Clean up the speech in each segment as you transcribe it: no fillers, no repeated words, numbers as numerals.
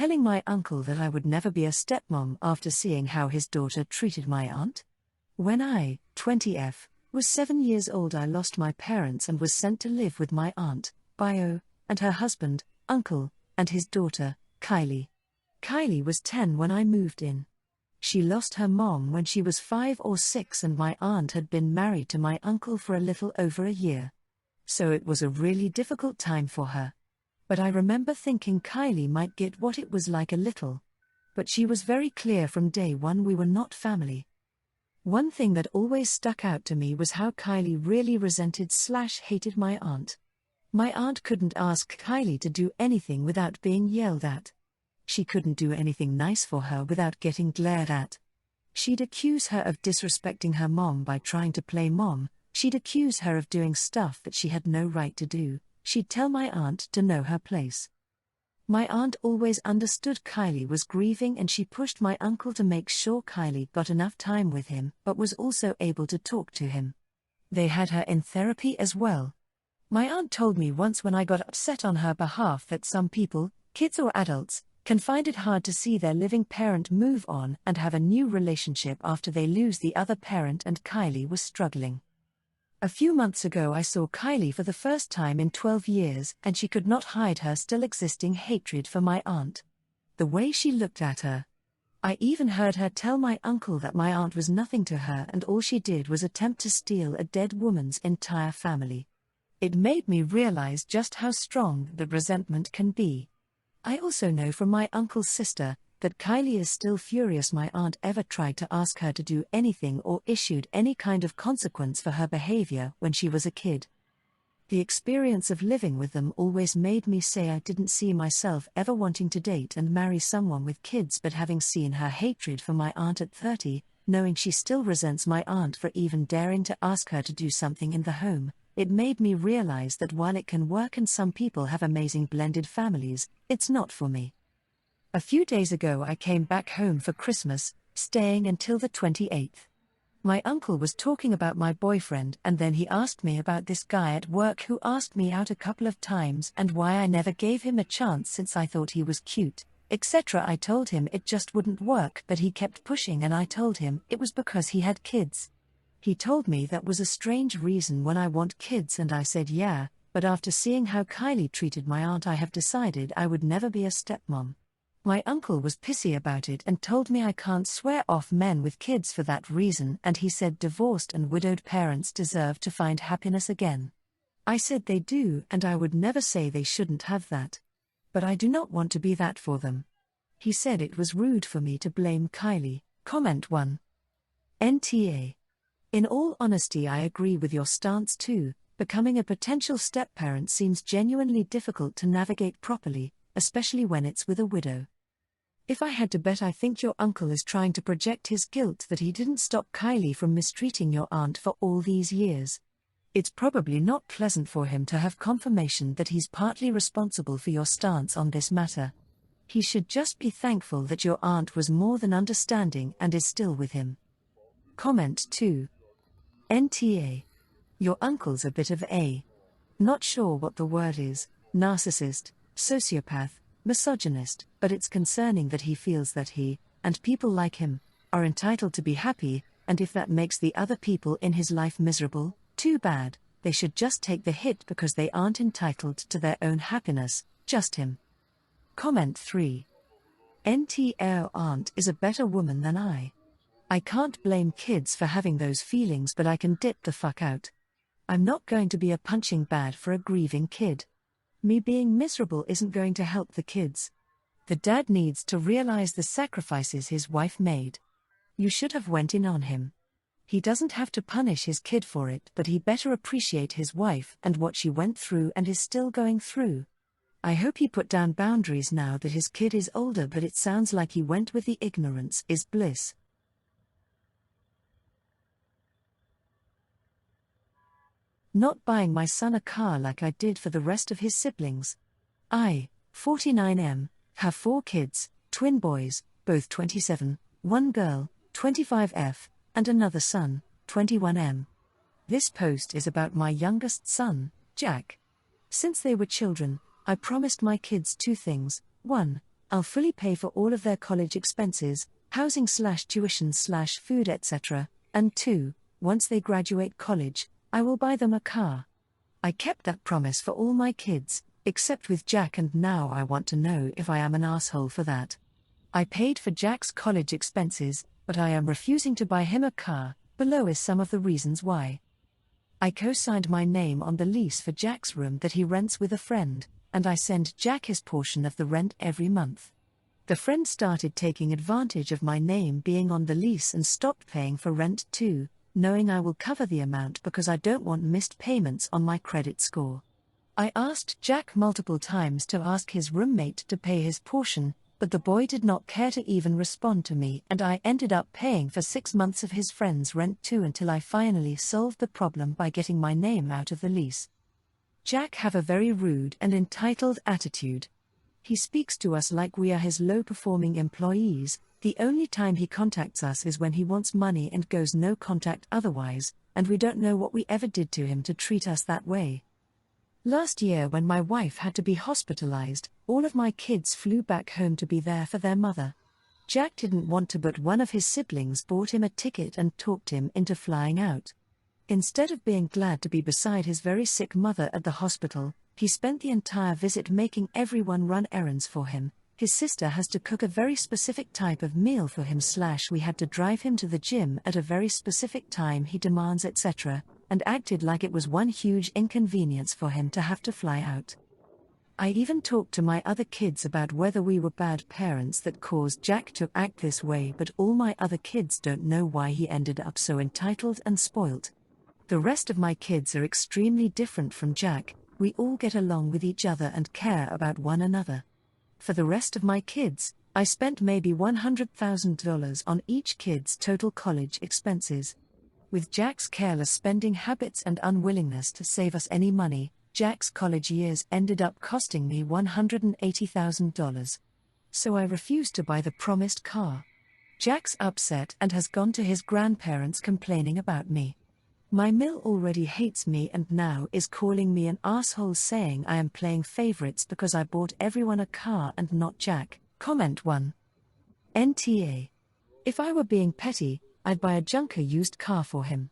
telling my uncle that I would never be a stepmom after seeing how his daughter treated my aunt? When I, 20F, was 7 years old, I lost my parents and was sent to live with my aunt, Bio, and her husband, Uncle, and his daughter, Kylie. Kylie was 10 when I moved in. She lost her mom when she was 5 or 6, and my aunt had been married to my uncle for a little over a year. So it was a really difficult time for her. But I remember thinking Kylie might get what it was like a little. But she was very clear from day one we were not family. One thing that always stuck out to me was how Kylie really resented/hated my aunt. My aunt couldn't ask Kylie to do anything without being yelled at. She couldn't do anything nice for her without getting glared at. She'd accuse her of disrespecting her mom by trying to play mom. She'd accuse her of doing stuff that she had no right to do. She'd tell my aunt to know her place. My aunt always understood Kylie was grieving, and she pushed my uncle to make sure Kylie got enough time with him but was also able to talk to him. They had her in therapy as well. My aunt told me once when I got upset on her behalf that some people, kids or adults, can find it hard to see their living parent move on and have a new relationship after they lose the other parent, and Kylie was struggling. A few months ago I saw Kylie for the first time in 12 years, and she could not hide her still existing hatred for my aunt. The way she looked at her. I even heard her tell my uncle that my aunt was nothing to her and all she did was attempt to steal a dead woman's entire family. It made me realize just how strong the resentment can be. I also know from my uncle's sister that Kylie is still furious my aunt ever tried to ask her to do anything or issued any kind of consequence for her behavior when she was a kid. The experience of living with them always made me say I didn't see myself ever wanting to date and marry someone with kids, but having seen her hatred for my aunt at 30, knowing she still resents my aunt for even daring to ask her to do something in the home, it made me realize that while it can work and some people have amazing blended families, it's not for me. A few days ago I came back home for Christmas, staying until the 28th. My uncle was talking about my boyfriend, and then he asked me about this guy at work who asked me out a couple of times and why I never gave him a chance since I thought he was cute, etc. I told him it just wouldn't work, but he kept pushing and I told him it was because he had kids. He told me that was a strange reason when I want kids, and I said yeah, but after seeing how Kylie treated my aunt I have decided I would never be a stepmom. My uncle was pissy about it and told me I can't swear off men with kids for that reason, and he said divorced and widowed parents deserve to find happiness again. I said they do, and I would never say they shouldn't have that. But I do not want to be that for them. He said it was rude for me to blame Kylie. Comment 1. NTA. In all honesty, I agree with your stance too. Becoming a potential step-parent seems genuinely difficult to navigate properly, especially when it's with a widow. If I had to bet, I think your uncle is trying to project his guilt that he didn't stop Kylie from mistreating your aunt for all these years. It's probably not pleasant for him to have confirmation that he's partly responsible for your stance on this matter. He should just be thankful that your aunt was more than understanding and is still with him. Comment 2. NTA. Your uncle's a bit of a, not sure what the word is, narcissist, sociopath, misogynist, but it's concerning that he feels that he, and people like him, are entitled to be happy, and if that makes the other people in his life miserable, too bad. They should just take the hit because they aren't entitled to their own happiness, just him. Comment 3. NTO aunt is a better woman than I. I can't blame kids for having those feelings, but I can dip the fuck out. I'm not going to be a punching bag for a grieving kid. Me being miserable isn't going to help the kids. The dad needs to realize the sacrifices his wife made. You should have went in on him. He doesn't have to punish his kid for it, but he better appreciate his wife and what she went through and is still going through. I hope he put down boundaries now that his kid is older, but it sounds like he went with the ignorance is bliss. Not buying my son a car like I did for the rest of his siblings. I, 49M, have 4 kids, twin boys, both 27, one girl, 25F, and another son, 21M. This post is about my youngest son, Jack. Since they were children, I promised my kids 2 things. 1. I'll fully pay for all of their college expenses, housing/tuition/food etc. And 2, once they graduate college, I will buy them a car. I kept that promise for all my kids, except with Jack, and now I want to know if I am an asshole for that. I paid for Jack's college expenses, but I am refusing to buy him a car. Below is some of the reasons why. I co-signed my name on the lease for Jack's room that he rents with a friend, and I send Jack his portion of the rent every month. The friend started taking advantage of my name being on the lease and stopped paying for rent too, knowing I will cover the amount because I don't want missed payments on my credit score. I asked Jack multiple times to ask his roommate to pay his portion, but the boy did not care to even respond to me, and I ended up paying for 6 months of his friend's rent too until I finally solved the problem by getting my name out of the lease. Jack have a very rude and entitled attitude. He speaks to us like we are his low-performing employees. The only time he contacts us is when he wants money and goes no contact otherwise, and we don't know what we ever did to him to treat us that way. Last year when my wife had to be hospitalized, all of my kids flew back home to be there for their mother. Jack didn't want to, but one of his siblings bought him a ticket and talked him into flying out. Instead of being glad to be beside his very sick mother at the hospital, he spent the entire visit making everyone run errands for him. His sister has to cook a very specific type of meal for him / we had to drive him to the gym at a very specific time he demands etc., and acted like it was one huge inconvenience for him to have to fly out. I even talked to my other kids about whether we were bad parents that caused Jack to act this way, but all my other kids don't know why he ended up so entitled and spoilt. The rest of my kids are extremely different from Jack. We all get along with each other and care about one another. For the rest of my kids, I spent maybe $100,000 on each kid's total college expenses. With Jack's careless spending habits and unwillingness to save us any money, Jack's college years ended up costing me $180,000. So I refused to buy the promised car. Jack's upset and has gone to his grandparents complaining about me. My mill already hates me and now is calling me an asshole, saying I am playing favorites because I bought everyone a car and not Jack. Comment 1. NTA. If I were being petty, I'd buy a junker used car for him.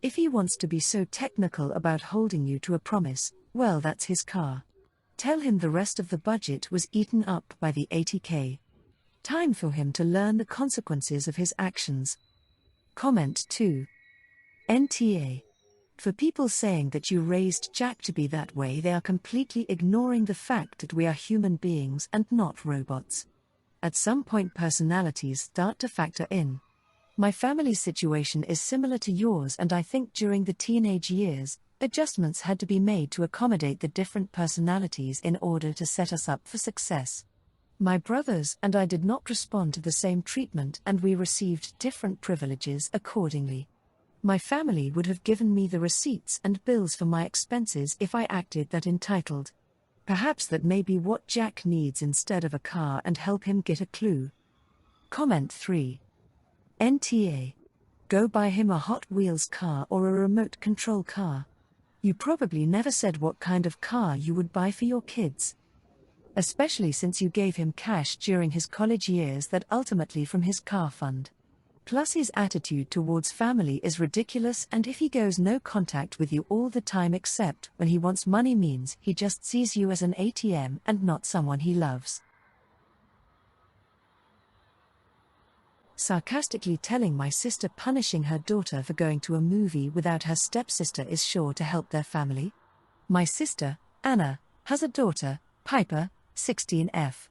If he wants to be so technical about holding you to a promise, well, that's his car. Tell him the rest of the budget was eaten up by the $80K. Time for him to learn the consequences of his actions. Comment 2. NTA. For people saying that you raised Jack to be that way, they are completely ignoring the fact that we are human beings and not robots. At some point personalities start to factor in. My family's situation is similar to yours, and I think during the teenage years, adjustments had to be made to accommodate the different personalities in order to set us up for success. My brothers and I did not respond to the same treatment, and we received different privileges accordingly. My family would have given me the receipts and bills for my expenses if I acted that entitled. Perhaps that may be what Jack needs instead of a car, and help him get a clue. Comment 3. NTA. Go buy him a Hot Wheels car or a remote control car. You probably never said what kind of car you would buy for your kids. Especially since you gave him cash during his college years that ultimately from his car fund. Plus his attitude towards family is ridiculous, and if he goes no contact with you all the time except when he wants money, means he just sees you as an ATM and not someone he loves. Sarcastically telling my sister punishing her daughter for going to a movie without her stepsister is sure to help their family. My sister, Anna, has a daughter, Piper, 16F.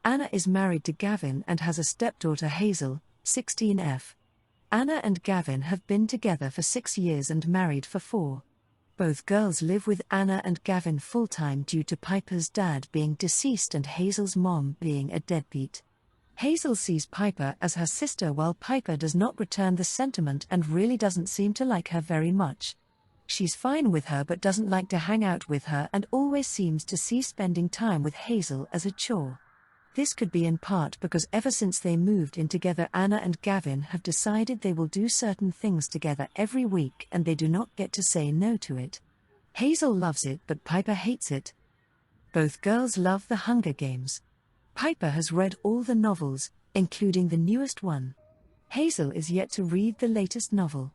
Anna is married to Gavin and has a stepdaughter, Hazel, 16F. Anna and Gavin have been together for 6 years and married for 4. Both girls live with Anna and Gavin full-time due to Piper's dad being deceased and Hazel's mom being a deadbeat. Hazel sees Piper as her sister while Piper does not return the sentiment and really doesn't seem to like her very much. She's fine with her but doesn't like to hang out with her and always seems to see spending time with Hazel as a chore. This could be in part because ever since they moved in together, Anna and Gavin have decided they will do certain things together every week and they do not get to say no to it. Hazel loves it but Piper hates it. Both girls love the Hunger Games. Piper has read all the novels, including the newest one. Hazel is yet to read the latest novel.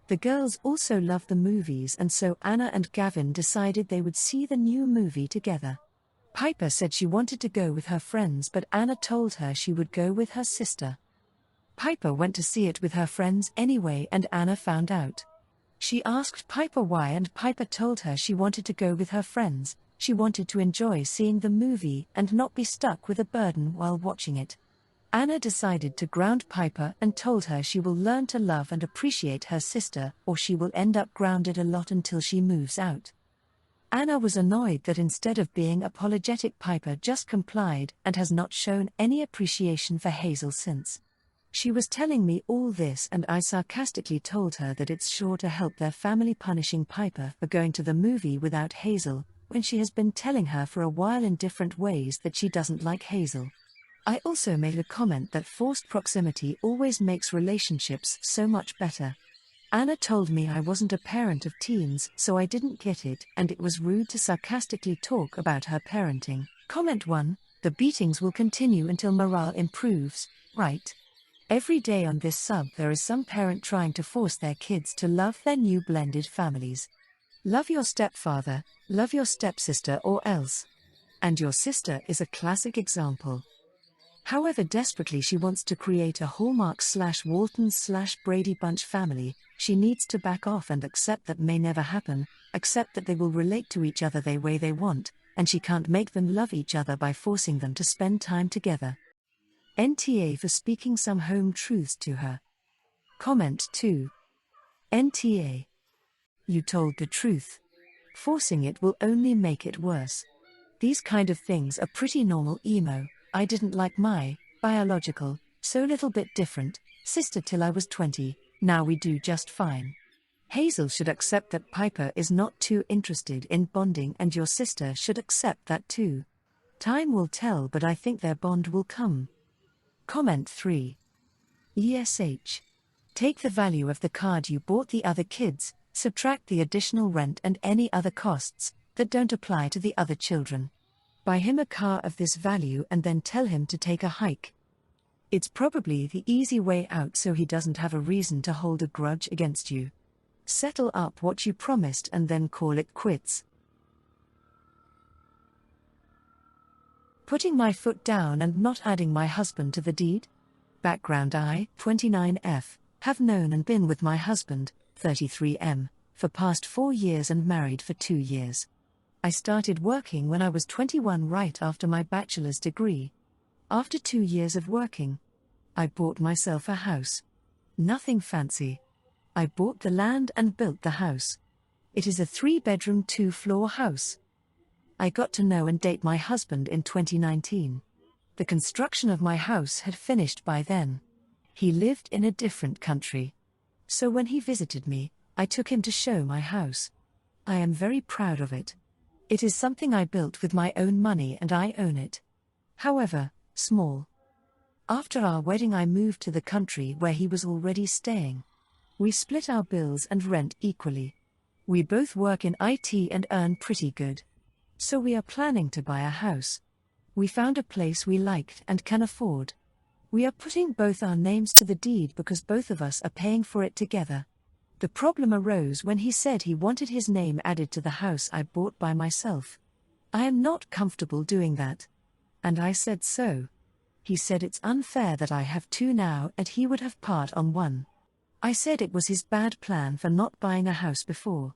The girls also love the movies, and so Anna and Gavin decided they would see the new movie together. Piper said she wanted to go with her friends, but Anna told her she would go with her sister. Piper went to see it with her friends anyway, and Anna found out. She asked Piper why, and Piper told her she wanted to go with her friends. She wanted to enjoy seeing the movie and not be stuck with a burden while watching it. Anna decided to ground Piper and told her she will learn to love and appreciate her sister, or she will end up grounded a lot until she moves out. Anna was annoyed that instead of being apologetic, Piper just complied and has not shown any appreciation for Hazel since. She was telling me all this, and I sarcastically told her that it's sure to help their family punishing Piper for going to the movie without Hazel, when she has been telling her for a while in different ways that she doesn't like Hazel. I also made a comment that forced proximity always makes relationships so much better. Anna told me I wasn't a parent of teens, so I didn't get it, and it was rude to sarcastically talk about her parenting. Comment 1: the beatings will continue until morale improves, right? Every day on this sub there is some parent trying to force their kids to love their new blended families. Love your stepfather, love your stepsister, or else. And your sister is a classic example. However desperately she wants to create a Hallmark/Waltons/Brady Bunch family, she needs to back off and accept that may never happen, accept that they will relate to each other the way they want, and she can't make them love each other by forcing them to spend time together. NTA for speaking some home truths to her. Comment 2. NTA. You told the truth. Forcing it will only make it worse. These kind of things are pretty normal. Emo. I didn't like my biological, so little bit different, sister till I was 20, now we do just fine. Hazel should accept that Piper is not too interested in bonding, and your sister should accept that too. Time will tell, but I think their bond will come. Comment 3. ESH. Take the value of the card you bought the other kids, subtract the additional rent and any other costs that don't apply to the other children. Buy him a car of this value and then tell him to take a hike. It's probably the easy way out, so he doesn't have a reason to hold a grudge against you. Settle up what you promised and then call it quits. Putting my foot down and not adding my husband to the deed? Background: I, 29F, have known and been with my husband, 33M, for past 4 years and married for 2 years. I started working when I was 21, right after my bachelor's degree. After 2 years of working, I bought myself a house. Nothing fancy. I bought the land and built the house. It is a 3-bedroom, 2-floor house. I got to know and date my husband in 2019. The construction of my house had finished by then. He lived in a different country. So when he visited me, I took him to show my house. I am very proud of it. It is something I built with my own money and I own it. However, small. After our wedding I moved to the country where he was already staying. We split our bills and rent equally. We both work in IT and earn pretty good. So we are planning to buy a house. We found a place we liked and can afford. We are putting both our names to the deed because both of us are paying for it together. The problem arose when he said he wanted his name added to the house I bought by myself. I am not comfortable doing that. And I said so. He said it's unfair that I have 2 now and he would have part on 1. I said it was his bad plan for not buying a house before.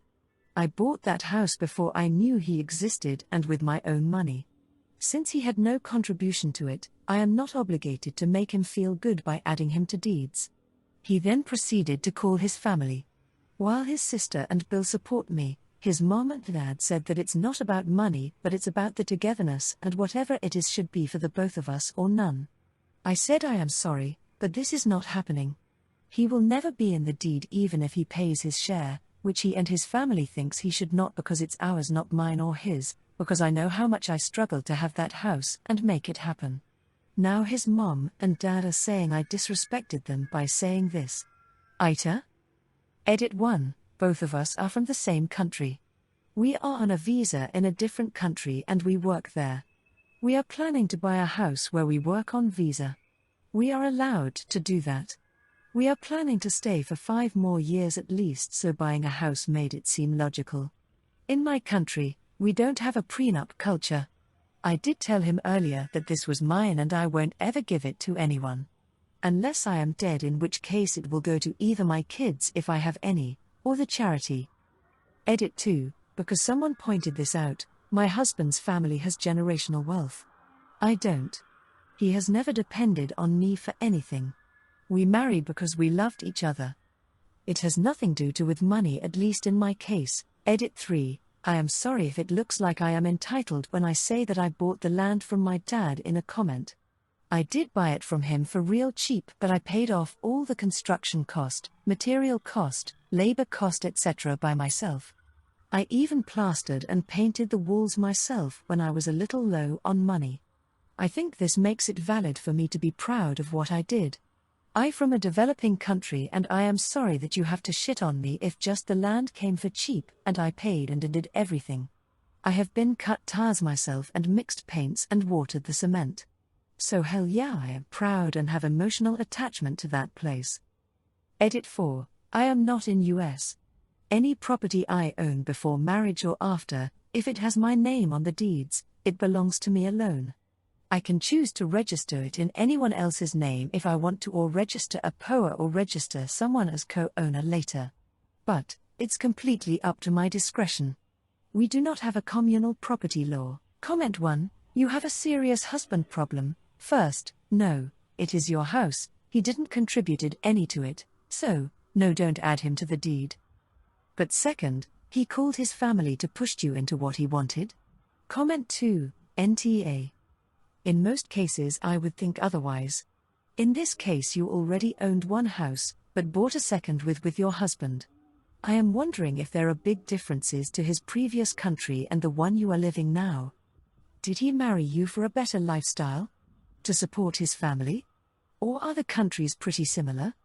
I bought that house before I knew he existed and with my own money. Since he had no contribution to it, I am not obligated to make him feel good by adding him to deeds. He then proceeded to call his family. While his sister and Bill support me, his mom and dad said that it's not about money but it's about the togetherness, and whatever it is should be for the both of us or none. I said I am sorry, but this is not happening. He will never be in the deed even if he pays his share, which he and his family thinks he should not because it's ours, not mine or his, because I know how much I struggled to have that house and make it happen. Now his mom and dad are saying I disrespected them by saying this. Ita? Edit 1. Both of us are from the same country. We are on a visa in a different country and we work there. We are planning to buy a house where we work on visa. We are allowed to do that. We are planning to stay for 5 more years at least, so buying a house made it seem logical. In my country, we don't have a prenup culture. I did tell him earlier that this was mine and I won't ever give it to anyone. Unless I am dead, in which case it will go to either my kids if I have any, or the charity. Edit 2, because someone pointed this out, my husband's family has generational wealth. I don't. He has never depended on me for anything. We married because we loved each other. It has nothing to do with money, at least in my case. Edit 3, I am sorry if it looks like I am entitled when I say that I bought the land from my dad in a comment. I did buy it from him for real cheap, but I paid off all the construction cost, material cost, labor cost, etc. by myself. I even plastered and painted the walls myself when I was a little low on money. I think this makes it valid for me to be proud of what I did. I'm from a developing country and I am sorry that you have to shit on me if just the land came for cheap and I paid and did everything. I have been cut tires myself and mixed paints and watered the cement. So hell yeah, I am proud and have emotional attachment to that place. Edit 4, I am not in US. Any property I own before marriage or after, if it has my name on the deeds, it belongs to me alone. I can choose to register it in anyone else's name if I want to, or register a POA or register someone as co-owner later. But it's completely up to my discretion. We do not have a communal property law. Comment 1, you have a serious husband problem. First, no, it is your house, he didn't contributed any to it, so, no, don't add him to the deed. But second, he called his family to push you into what he wanted. Comment 2, NTA. In most cases I would think otherwise. In this case you already owned one house, but bought a second with your husband. I am wondering if there are big differences to his previous country and the one you are living now. Did he marry you for a better lifestyle? To support his family? Or are the countries pretty similar?